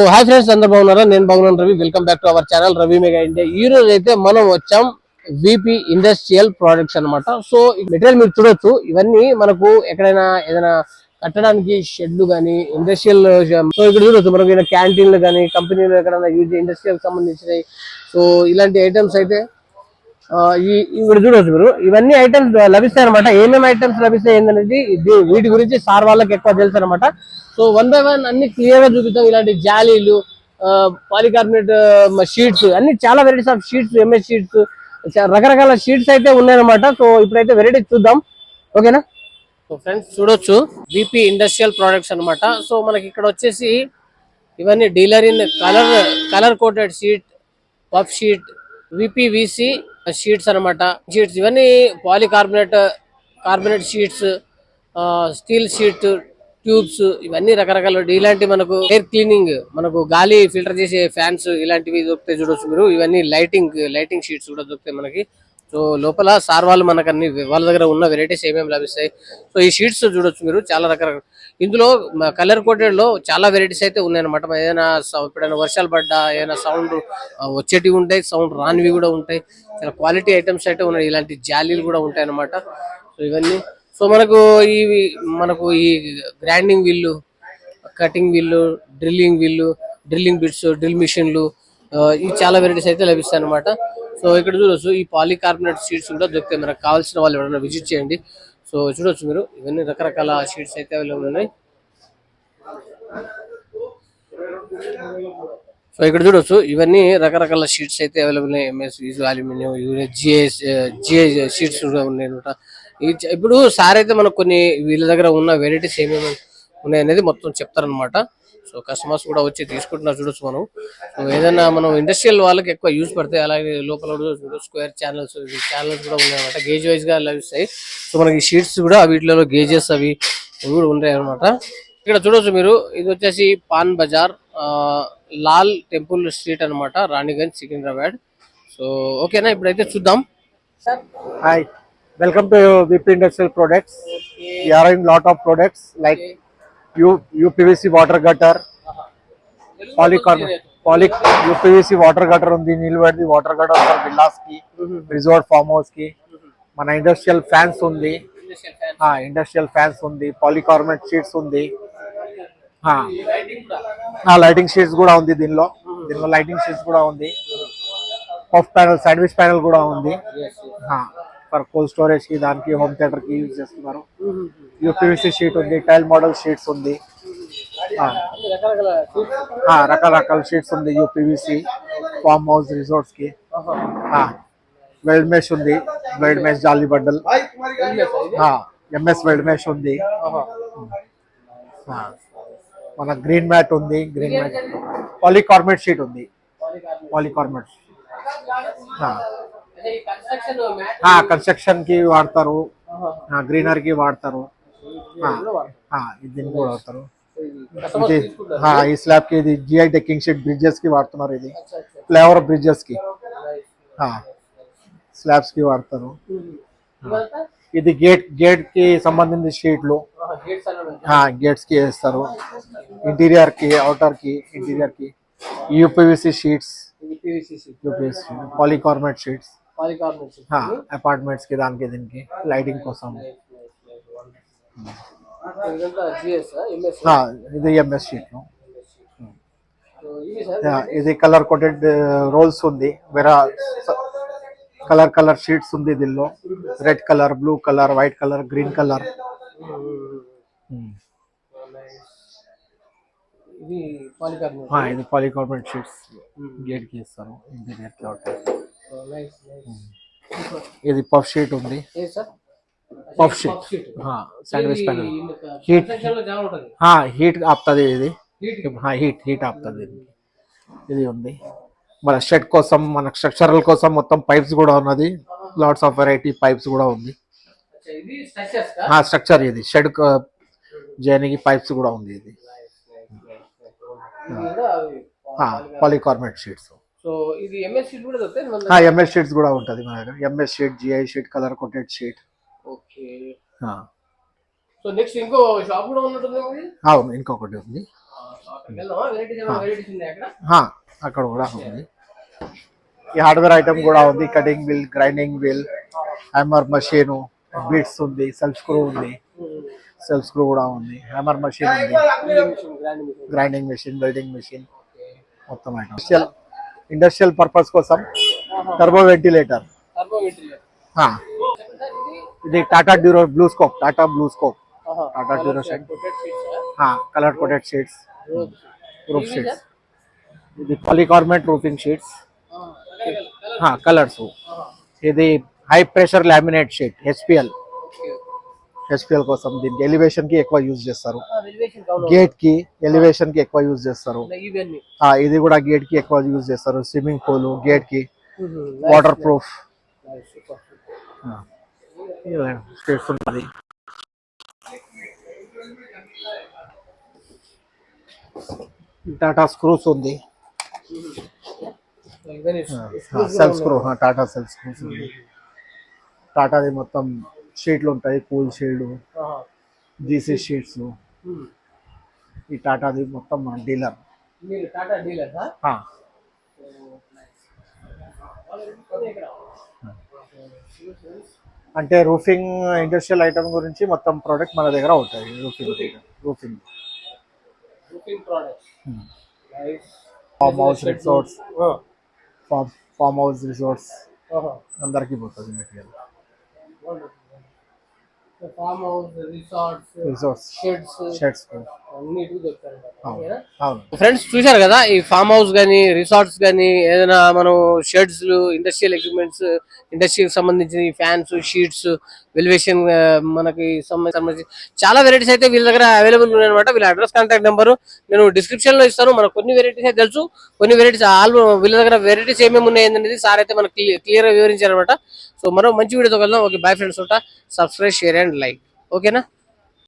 Hi friends, అందరు బాగున్నారా? నేను బాగున్నాను. Ravi, welcome back to our channel Ravi mega India. ఈ రోజు అయితే మనం వచ్చాం విపి ఇండస్ట్రియల్ ప్రొడక్ట్స్ అన్నమాట. సో ఈ మెటీరియల్ మీరు చూడొచ్చు. ఇవన్నీ మనకు ఎక్కడైనా ఏదైనా కట్టడానికి షెడ్లు కానీ ఇండస్ట్రియల్, సో ఇక్కడ చూడొచ్చు మనకు క్యాంటీన్లు కానీ కంపెనీలు ఎక్కడైనా యూజ్ ఇండస్ట్రియల్ సంబంధించినవి. సో ఇలాంటి ఐటమ్స్ అయితే ఇక్కడ చూడొచ్చు మీరు. ఇవన్నీ ఐటమ్స్ లభిస్తాయి అనమాట. ఏమేమి ఐటమ్స్ లభిస్తాయి ఏంటనేది వీటి గురించి సార్ వాళ్ళకి ఎక్కువ తెలుసు అనమాట. సో 1 by 1 అన్ని క్లియర్ గా చూపిస్తాం. ఇలాంటి జాలీలు, పాలికార్బోనేట్ షీట్స్, అన్ని చాలా varieties of sheets, MS sheets, రకరకాల షీట్స్ అయితే ఉన్నాయన్నమాట. సో ఇప్పుడైతే వెరైటీస్ చూద్దాం, ఓకేనా? సో ఫ్రెండ్స్ చూడొచ్చు, విపి ఇండస్ట్రియల్ ప్రొడక్ట్స్ అనమాట. సో మనకి ఇక్కడ వచ్చేసి ఇవన్నీ dealer in colour coated sheet, puff sheet, VPVC sheets అనమాట. షీట్స్ ఇవన్నీ carbonate sheets, steel sheet, tubes, ఇవన్నీ రకరకాల. ఇలాంటి మనకు ఎయిర్ క్లీనింగ్, మనకు గాలి ఫిల్టర్ చేసే ఫ్యాన్స్, ఇలాంటివి దొరుకుతాయి చూడొచ్చు మీరు. ఇవన్నీ లైటింగ్ షీట్స్ కూడా దొరుకుతాయి మనకి. సో లోపల సార్ వాళ్ళు మనకు అన్ని వాళ్ళ దగ్గర ఉన్న వెరైటీస్ ఏమేమి లభిస్తాయి. సో ఈ షీట్స్ చూడొచ్చు మీరు, చాలా రకరకాల. ఇందులో కలర్ కోటెడ్ లో చాలా వెరైటీస్ అయితే ఉన్నాయన్నమాట. ఏదైనా ఎప్పుడైనా వర్షాలు పడ్డా ఏదైనా సౌండ్ వచ్చేటివి ఉంటాయి, సౌండ్ రానివి కూడా ఉంటాయి. చాలా క్వాలిటీ ఐటమ్స్ అయితే ఉన్నాయి. ఇలాంటి జాలీలు కూడా ఉంటాయి అన్నమాట. సో ఇవన్నీ సో మనకు ఈ గ్రైండింగ్ వీల్లు, కటింగ్ వీల్లు, డ్రిల్లింగ్ బిట్స్, డ్రిల్ మిషన్లు, ఇవి చాలా వెరైటీస్ అయితే లభిస్తాయి అనమాట. సో ఇక్కడ చూడొచ్చు, ఈ పాలికార్బోనేట్ షీట్స్ కూడా దొరుకుతాయి. మనకు కావాల్సిన వాళ్ళు ఎవరైనా విజిట్ చేయండి. సో చూడొచ్చు మీరు, ఇవన్నీ రకరకాల షీట్స్ అయితే అవైలబుల్ ఉన్నాయి. సో ఇక్కడ చూడొచ్చు, ఇవన్నీ రకరకాల షీట్స్ అయితే అవైలబుల్ ఉన్నాయి. ఎంఎస్, అల్యూమినియం, జిఐ షీట్స్ కూడా ఉన్నాయి అనమాట. ఇప్పుడు సార్ అయితే మనకు కొన్ని వీళ్ళ దగ్గర ఉన్న వెరైటీస్ ఏమేమి ఉన్నాయి అనేది మొత్తం చెప్తారనమాట. సో కస్టమర్స్ కూడా వచ్చి తీసుకుంటున్నారు చూడొచ్చు మనం. సో ఏదైనా మనం ఇండస్ట్రియల్ వాళ్ళకి ఎక్కువ యూజ్ పడతాయి. అలాగే లోపల స్క్వేర్ ఛానల్స్ కూడా ఉన్నాయన్నమాట. గేజ్ వైజ్ గా లభిస్తాయి. సో మనకి షీట్స్ కూడా వీటిలో గేజెస్ అవి కూడా ఉంటాయి అనమాట. ఇక్కడ చూడొచ్చు మీరు, ఇది వచ్చేసి పాన్ బజార్, లాల్ టెంపుల్ స్ట్రీట్ అనమాట, రాణిగంజ్, సికింద్రాబాద్. సో ఓకేనా, ఇప్పుడైతే చూద్దాం. Hi, welcome to VP Industrial Products. We are in lot of products like UPVC water gutter, UPVC water gutter ఉంది, నిలబడి వాటర్ గటర్ ఫర్ విల్లాస్ కి, రిసార్ట్ ఫార్మ్ హౌస్ కి. మన ఇండస్ట్రియల్ ఫ్యాన్స్ ఉంది, పాలికార్బోనేట్ షీట్స్ ఉంది, లైటింగ్ షీట్స్ కూడా ఉంది. దీనిలో లైటింగ్ షీట్స్ కూడా ఉంది. పఫ్ ప్యానల్, శాండ్విచ్ ప్యానల్ కూడా ఉంది. ఫర్ కోల్డ్ స్టోరేజ్ కి, దానికి హోమ్ థియేటర్ కి యూజ్ చేస్తున్నారు. యూపీవీసీ షీట్ ఉంది, టైల్ మోడల్ షీట్స్ ఉంది, రకరకాల షీట్స్ ఉంది. యూపీవీసీ ఫార్మ్ హౌస్, రిసార్ట్స్ కి. వెల్డ్ మెష్ ఉంది, వెల్డ్ మెష్ జాలీ బండల్, ఎంఎస్ వెల్డ్ మెష్ ఉంది. మన గ్రీన్ మ్యాట్ ఉంది, పాలికార్బోనేట్ షీట్ ఉంది, పాలికార్బోనేట్ కన్స్ట్రక్షన్ కి వాడతారు, గ్రీనరీ కి వాడతారు, దీన్ని కూడా వాడతారు. ఈ స్లాబ్ కి ఇది జిఐ డెక్కింగ్ షీట్, బ్రిడ్జెస్ కి వాడుతున్నారు. ఇది ఫ్లేవర్ బ్రిడ్జెస్ కి, స్లాబ్స్ కి వాడతారు. ఇది గేట్ కి సంబంధించిన షీట్లు, గేట్స్ కి వేస్తారు. ఇంటీరియర్ కి, అవుటర్ కి, ఇంటీరియర్ కి UPVC sheets, polycarbonate sheets, apartments కి, దానికి దీనికి లైటింగ్ కోసం. ఇది ఎంఎస్ షీట్. ఇది కలర్ కోటెడ్ రోల్స్ ఉంది, వేరే కలర్ షీట్స్ ఉంది. దీనిలో red colour, blue colour, white colour, green colour. ఇది పాలికార్బోనేట్ షీట్స్ గేట్ కి ఇస్తారు, ఇంటీరియర్ కి, అవుటర్. ఇది పఫ్ షీట్ ఉంది, puff sheet, sandwich panel. Heat ఆపుతుంది ఇది, హీట్ ఆపుతుంది. ఇది ఉంది మన షెడ్ కోసం, మన స్ట్రక్చరల్ కోసం. మొత్తం పైప్స్ కూడా ఉన్నది, లాట్స్ ఆఫ్ వెరైటీ పైప్స్ కూడా ఉంది. స్ట్రక్చర్ ఇది షెడ్ చేయడానికి పైప్స్ కూడా ఉంది. ఇది పాలికార్బోనేట్ షీట్స్. సో ఇది ఎంఎస్ షీట్ కూడా దొరుకుతాయి. ఎంఎస్ షీట్స్ కూడా ఉంటది మన దగ్గర. MS sheet, GI sheet, colour coated sheet. Okay. So next ఇంకో షాప్ కూడా ఉన్నట్టుంది. అవును, ఇంకొకటి ఉంది. అక్కడ కూడా ఉంది. ఈ హార్డ్వేర్ ఐటమ్ కూడా ఉంది. Cutting wheel, grinding wheel, hammer machine, bits ఉంది, సెల్ఫ్ స్క్రూ ఉంది. సెల్ఫ్ స్క్రూ కూడా ఉంది. హ్యామర్ మషీన్ ఉంది, గ్రైండింగ్ మెషిన్, వెల్డింగ్ మెషిన్, మొత్తం ఐటమ్. ఇండస్ట్రియల్ పర్పస్ కోసం టర్బో వెంటిలేటర్. ఇది Tata Duro BlueScope, Tata Duro sheet, colour coated sheets, roof sheets. ఇది polycarbonate roofing sheets, colours. ఇది high pressure laminate sheet, HPL కోసం. దీనికి ఎలివేషన్ కి ఎక్కువ యూజ్ చేస్తారు. గేట్ కి ఎలివేషన్ కి ఎక్కువ యూజ్ చేస్తారు. ఇది కూడా గేట్ కి ఎక్కువ యూజ్ చేస్తారు. స్విమ్మింగ్ పూల్, గేట్ కి, వాటర్ ప్రూఫ్ షీట్స్ ఉన్నది. టాటా స్క్రూస్ ఉంది. Self screw, Tata self screws ఉంది. టాటాది మొత్తం షీట్లు ఉంటాయి. Cool shield, GC sheets. ఈ టాటాది మొత్తం మన డీలర్. అంటే రూఫింగ్ ఇండస్ట్రియల్ ఐటమ్ గురించి మొత్తం ప్రోడక్ట్ మన దగ్గర అవుతాయి. Roofing farm house resorts, farm house resorts అందరికి పోతుంది material. Farm house, resorts, sheds. అవును ఫ్రెండ్స్, చూశారు కదా ఈ ఫామ్ హౌస్ గానీ, రిసార్ట్స్ గానీ, ఏదైనా మనం షెడ్స్, ఇండస్ట్రియల్ ఎక్విప్మెంట్స్, ఇండస్ట్రీకి సంబంధించిన ఫ్యాన్స్, షీట్స్, వెలివేషన్ మనకి సంబంధించి చాలా వెరైటీస్ అయితే వీళ్ళ దగ్గర అవైలబుల్ ఉన్నాయి అనమాట. వీళ్ళ అడ్రస్, కాంటాక్ట్ నెంబర్ నేను డిస్క్రిప్షన్ లో ఇస్తాను. మనకు కొన్ని వెరైటీస్ అయితే తెలుసు, కొన్ని వెరైటీస్ వీళ్ళ దగ్గర వెరైటీస్ ఏమేమి ఉన్నాయి అనేది సార్ అయితే మనకు క్లియర్ గా వివరించారు అనమాట. సో మరో మంచి వీడియోతో కలుద్దాం. Okay, bye friends. Subscribe, share and like. ఓకేనా?